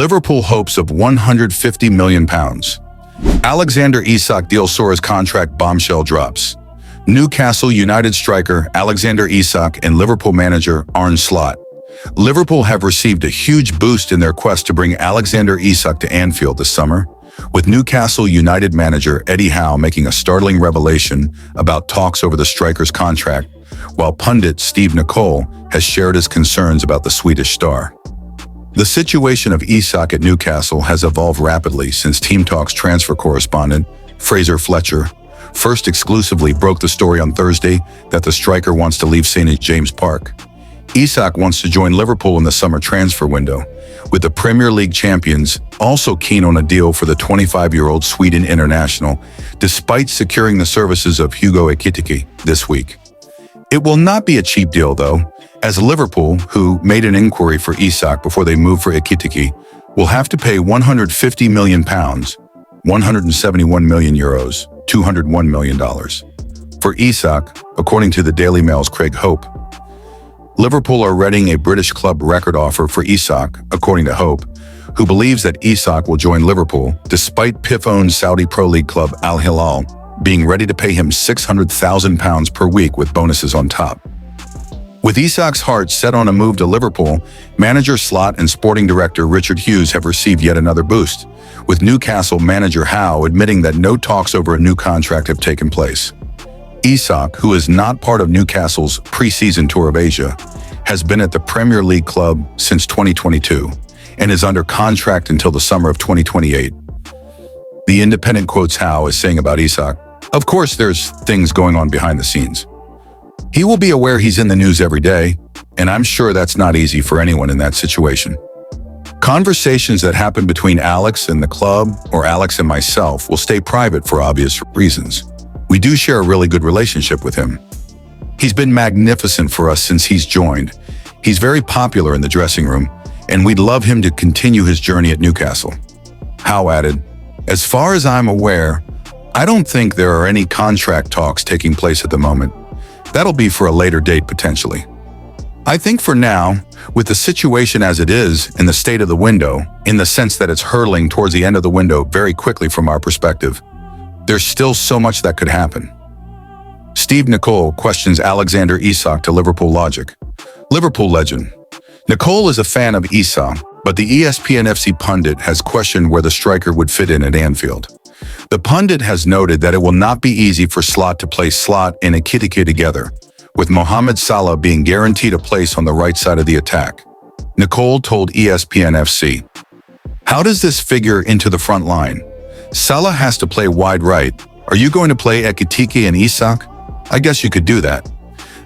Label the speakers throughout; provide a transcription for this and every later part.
Speaker 1: Liverpool hopes of £150 million. Alexander Isak deal soars contract bombshell drops. Newcastle United striker Alexander Isak and Liverpool manager Arne Slot. Liverpool have received a huge boost in their quest to bring Alexander Isak to Anfield this summer, with Newcastle United manager Howe making a startling revelation about talks over the striker's contract, while pundit Steve Nicol has shared his concerns about the Swedish star. The situation of Isak at Newcastle has evolved rapidly since Team Talk's transfer correspondent, Fraser Fletcher, first exclusively broke the story on Thursday that the striker wants to leave St. James Park. Isak wants to join Liverpool in the summer transfer window, with the Premier League champions also keen on a deal for the 25-year-old Sweden international, despite securing the services of Hugo Ekitike this week. It will not be a cheap deal, though, as Liverpool, who made an inquiry for Isak before they moved for Ekitike, will have to pay £150 million, 171 million euros, $201 million, for Isak, according to the Daily Mail's Craig Hope. Liverpool are readying a British club record offer for Isak, according to Hope, who believes that Isak will join Liverpool despite PIF-owned Saudi Pro League club Al Hilal being ready to pay him £600,000 per week with bonuses on top. With Isak's heart set on a move to Liverpool, manager Slot and sporting director Richard Hughes have received yet another boost, with Newcastle manager Howe admitting that no talks over a new contract have taken place. Isak, who is not part of Newcastle's pre-season tour of Asia, has been at the Premier League club since 2022 and is under contract until the summer of 2028. The Independent quotes Howe as saying about Isak, "Of course there's things going on behind the scenes. He will be aware he's in the news every day, and I'm sure that's not easy for anyone in that situation. Conversations that happen between Alex and the club or Alex and myself will stay private for obvious reasons. We do share a really good relationship with him. He's been magnificent for us since he's joined. He's very popular in the dressing room, and we'd love him to continue his journey at Newcastle." Howe added, "As far as I'm aware, I don't think there are any contract talks taking place at the moment. That'll be for a later date potentially. I think for now, with the situation as it is and the state of the window, in the sense that it's hurtling towards the end of the window very quickly from our perspective, there's still so much that could happen." Steve Nicol questions Alexander Isak to Liverpool logic. Liverpool legend. Nicol is a fan of Isak, but the ESPN FC pundit has questioned where the striker would fit in at Anfield. The pundit has noted that it will not be easy for Slot to place Slot and Ekitike together, with Mohamed Salah being guaranteed a place on the right side of the attack. Nicol told ESPN FC, "How does this figure into the front line? Salah has to play wide right. Are you going to play Ekitike and Isak? I guess you could do that.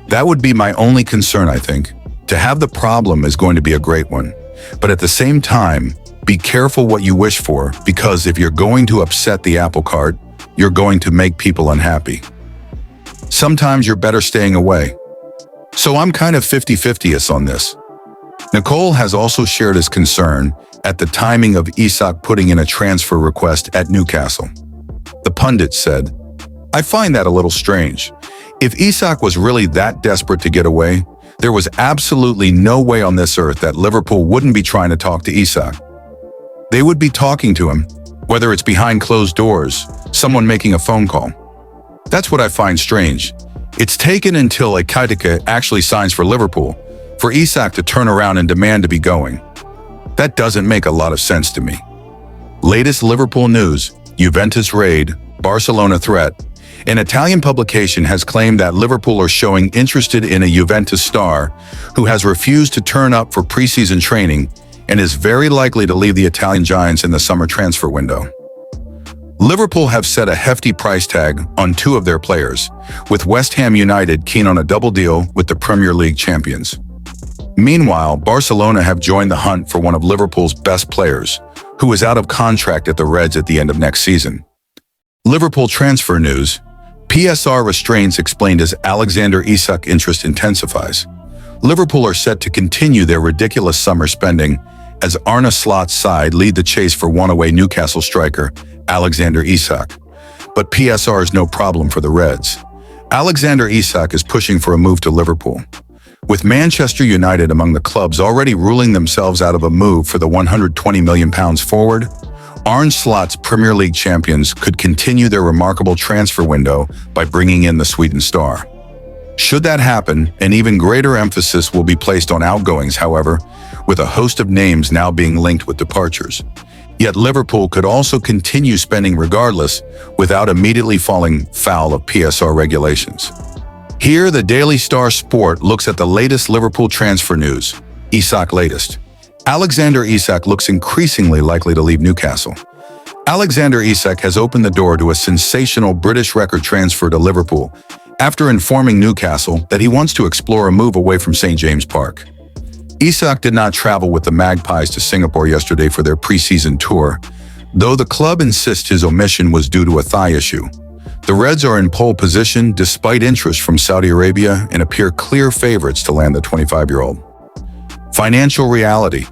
Speaker 1: That would be my only concern, I think. To have the problem is going to be a great one. But at the same time, be careful what you wish for, because if you're going to upset the apple cart, you're going to make people unhappy. Sometimes you're better staying away. So I'm kind of 50-50 on this." Nicol has also shared his concern at the timing of Isak putting in a transfer request at Newcastle. The pundit said, "I find that a little strange. If Isak was really that desperate to get away, there was absolutely no way on this earth that Liverpool wouldn't be trying to talk to Isak. They would be talking to him, whether it's behind closed doors, someone making a phone call. That's what I find strange. It's taken until Ekitike actually signs for Liverpool for Isak to turn around and demand to be going. That doesn't make a lot of sense to me." Latest Liverpool news, Juventus raid, Barcelona threat. An Italian publication has claimed that Liverpool are showing interested in a Juventus star who has refused to turn up for preseason training and is very likely to leave the Italian giants in the summer transfer window. Liverpool have set a hefty price tag on two of their players, with West Ham United keen on a double deal with the Premier League champions. Meanwhile, Barcelona have joined the hunt for one of Liverpool's best players, who is out of contract at the Reds at the end of next season. Liverpool transfer news. PSR restraints explained as Alexander Isak interest intensifies. Liverpool are set to continue their ridiculous summer spending as Arne Slot's side lead the chase for one-away Newcastle striker Alexander Isak. But PSR is no problem for the Reds. Alexander Isak is pushing for a move to Liverpool. With Manchester United among the clubs already ruling themselves out of a move for the £120 million forward, Arne Slot's Premier League champions could continue their remarkable transfer window by bringing in the Sweden star. Should that happen, an even greater emphasis will be placed on outgoings, however, with a host of names now being linked with departures. Yet Liverpool could also continue spending regardless without immediately falling foul of PSR regulations. Here, the Daily Star Sport looks at the latest Liverpool transfer news. Isak latest. Alexander Isak looks increasingly likely to leave Newcastle. Alexander Isak has opened the door to a sensational British record transfer to Liverpool after informing Newcastle that he wants to explore a move away from St. James Park. Isak did not travel with the Magpies to Singapore yesterday for their pre-season tour, though the club insists his omission was due to a thigh issue. The Reds are in pole position despite interest from Saudi Arabia and appear clear favorites to land the 25-year-old. Financial reality.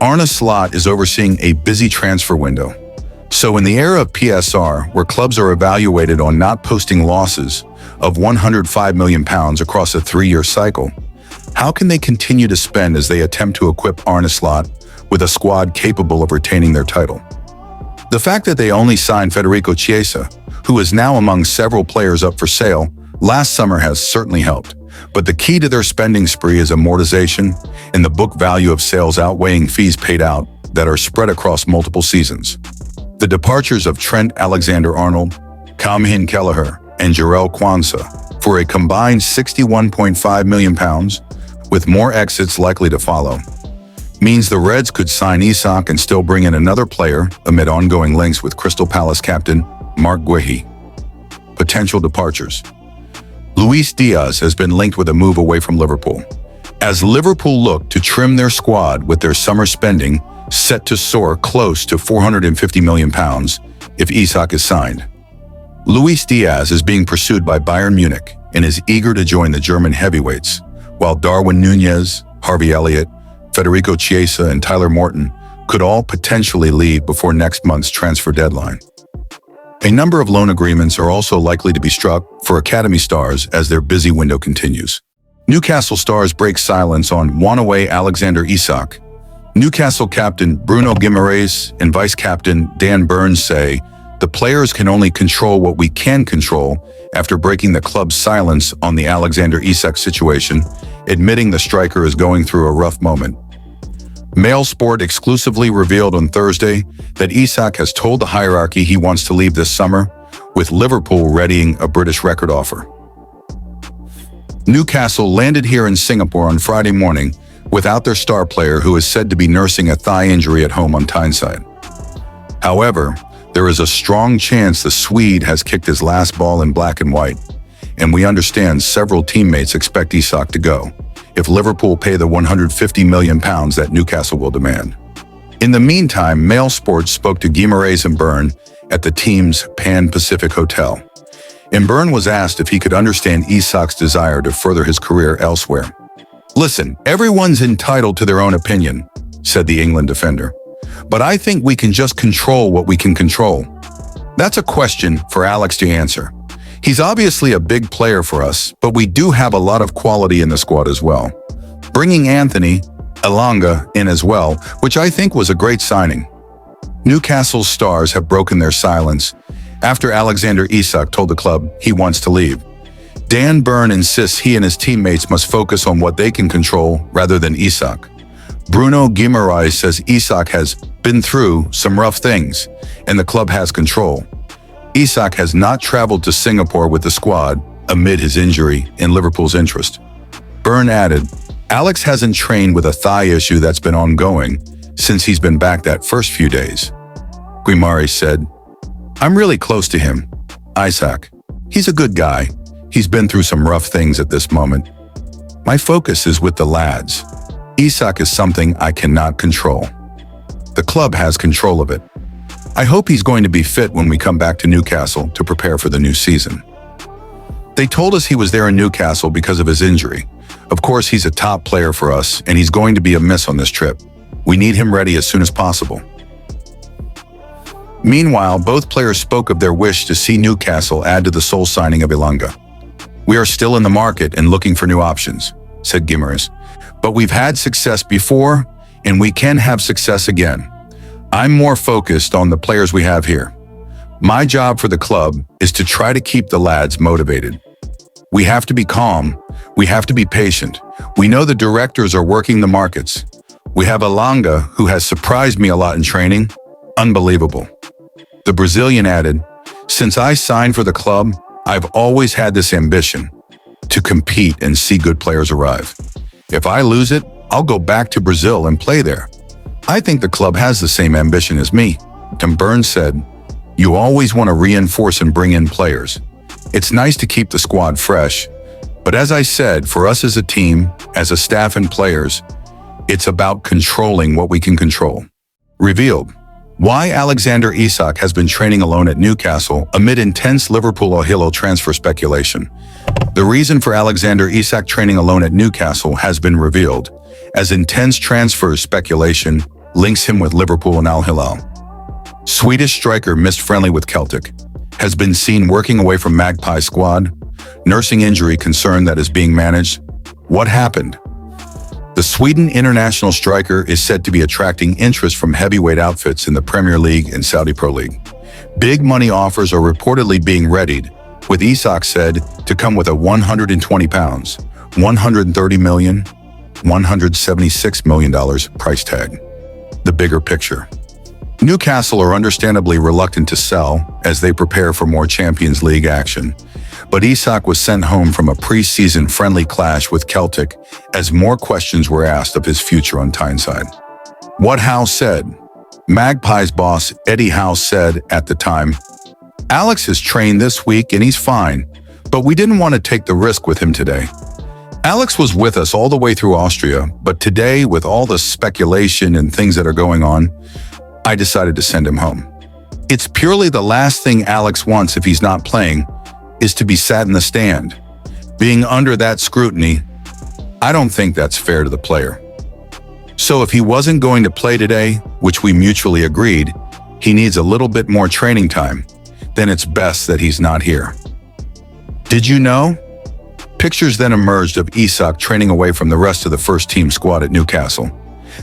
Speaker 1: Arne Slot is overseeing a busy transfer window. So in the era of PSR, where clubs are evaluated on not posting losses of £105 million across a 3-year cycle, how can they continue to spend as they attempt to equip Arne Slot with a squad capable of retaining their title? The fact that they only signed Federico Chiesa, who is now among several players up for sale, last summer has certainly helped. But the key to their spending spree is amortization and the book value of sales outweighing fees paid out that are spread across multiple seasons. The departures of Trent Alexander-Arnold, Kamhin Kelleher, and Jarell Quansah for a combined £61.5 million, with more exits likely to follow, means the Reds could sign Isak and still bring in another player amid ongoing links with Crystal Palace captain Mark Guehi. Potential departures. Luis Diaz has been linked with a move away from Liverpool, as Liverpool look to trim their squad with their summer spending set to soar close to £450 million if Isak is signed. Luis Diaz is being pursued by Bayern Munich and is eager to join the German heavyweights, while Darwin Núñez, Harvey Elliott, Federico Chiesa, and Tyler Morton could all potentially leave before next month's transfer deadline. A number of loan agreements are also likely to be struck for academy stars as their busy window continues. Newcastle stars break silence on one-away Alexander Isak. Newcastle captain Bruno Guimaraes and vice-captain Dan Burns say, "The players can only control what we can control," after breaking the club's silence on the Alexander Isak situation, admitting the striker is going through a rough moment. Mail Sport exclusively revealed on Thursday that Isak has told the hierarchy he wants to leave this summer, with Liverpool readying a British record offer. Newcastle landed here in Singapore on Friday morning without their star player, who is said to be nursing a thigh injury at home on Tyneside. However, there is a strong chance the Swede has kicked his last ball in black and white, and we understand several teammates expect Isak to go if Liverpool pay the £150 million that Newcastle will demand. In the meantime, Mail Sports spoke to Guimaraes and Byrne at the team's Pan Pacific Hotel. And Byrne was asked if he could understand Isak's desire to further his career elsewhere. "Listen, everyone's entitled to their own opinion," said the England defender. "But I think we can just control what we can control." That's a question for Alex to answer. He's obviously a big player for us, but we do have a lot of quality in the squad as well. Bringing Anthony Elanga in as well, which I think was a great signing. Newcastle's stars have broken their silence after Alexander Isak told the club he wants to leave. Dan Byrne insists he and his teammates must focus on what they can control rather than Isak. Bruno Guimaraes says Isak has been through some rough things, and the club has control. Isak has not traveled to Singapore with the squad amid his injury in Liverpool's interest. Byrne added, "Alex hasn't trained with a thigh issue that's been ongoing since he's been back that first few days." Guimaraes said, "I'm really close to him, Isak. He's a good guy. He's been through some rough things at this moment. My focus is with the lads. Isak is something I cannot control. The club has control of it. I hope he's going to be fit when we come back to Newcastle to prepare for the new season. They told us he was there in Newcastle because of his injury. Of course, he's a top player for us, and he's going to be a miss on this trip. We need him ready as soon as possible." Meanwhile, both players spoke of their wish to see Newcastle add to the sole signing of Elanga. "We are still in the market and looking for new options. said Gimmers. But we've had success before, and we can have success again. I'm more focused on the players we have here. My job for the club is to try to keep the lads motivated. We have to be calm. We have to be patient. We know the directors are working the markets. We have Alanga, who has surprised me a lot in training. Unbelievable. The Brazilian added, since I signed for the club, I've always had this ambition to compete and see good players arrive. If I lose it, I'll go back to Brazil and play there. I think the club has the same ambition as me. Tim Burns said, you always want to reinforce and bring in players. It's nice to keep the squad fresh, but as I said, for us as a team, as a staff and players, it's about controlling what we can control. Revealed. Why Alexander Isak has been training alone at Newcastle amid intense Liverpool transfer speculation. The reason for Alexander Isak training alone at Newcastle has been revealed, as intense transfer speculation links him with Liverpool and Al Hilal. Swedish striker missed friendly with Celtic, has been seen working away from Magpie squad, nursing injury concern that is being managed. What happened? The Sweden international striker is said to be attracting interest from heavyweight outfits in the Premier League and Saudi Pro League. Big money offers are reportedly being readied, with Isak said to come with a £120, $130 million, $176 million price tag. The bigger picture. Newcastle are understandably reluctant to sell as they prepare for more Champions League action, but Isak was sent home from a pre-season friendly clash with Celtic as more questions were asked of his future on Tyneside. What Howe said. Magpies boss Eddie Howe said at the time, Alex has trained this week and he's fine, but we didn't want to take the risk with him today. Alex was with us all the way through Austria, but today, with all the speculation and things that are going on, I decided to send him home. It's purely the last thing Alex wants if he's not playing is to be sat in the stand. Being under that scrutiny, I don't think that's fair to the player. So if he wasn't going to play today, which we mutually agreed, he needs a little bit more training time, then it's best that he's not here. Did you know? Pictures then emerged of Isak training away from the rest of the first-team squad at Newcastle.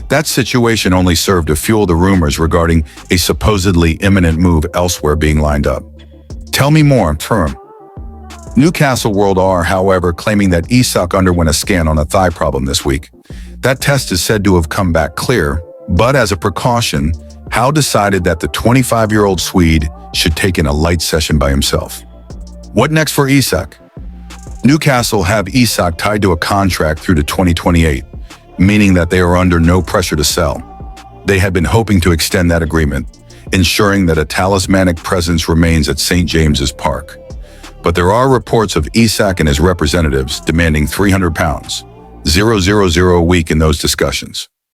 Speaker 1: That situation only served to fuel the rumors regarding a supposedly imminent move elsewhere being lined up. Tell me more, term. Newcastle World are, however, claiming that Isak underwent a scan on a thigh problem this week. That test is said to have come back clear, but as a precaution, Howe decided that the 25-year-old Swede should take in a light session by himself. What next for Isak? Newcastle have Isak tied to a contract through to 2028, meaning that they are under no pressure to sell. They had been hoping to extend that agreement, ensuring that a talismanic presence remains at St. James's Park. But there are reports of Isak and his representatives demanding £300, 000 a week in those discussions.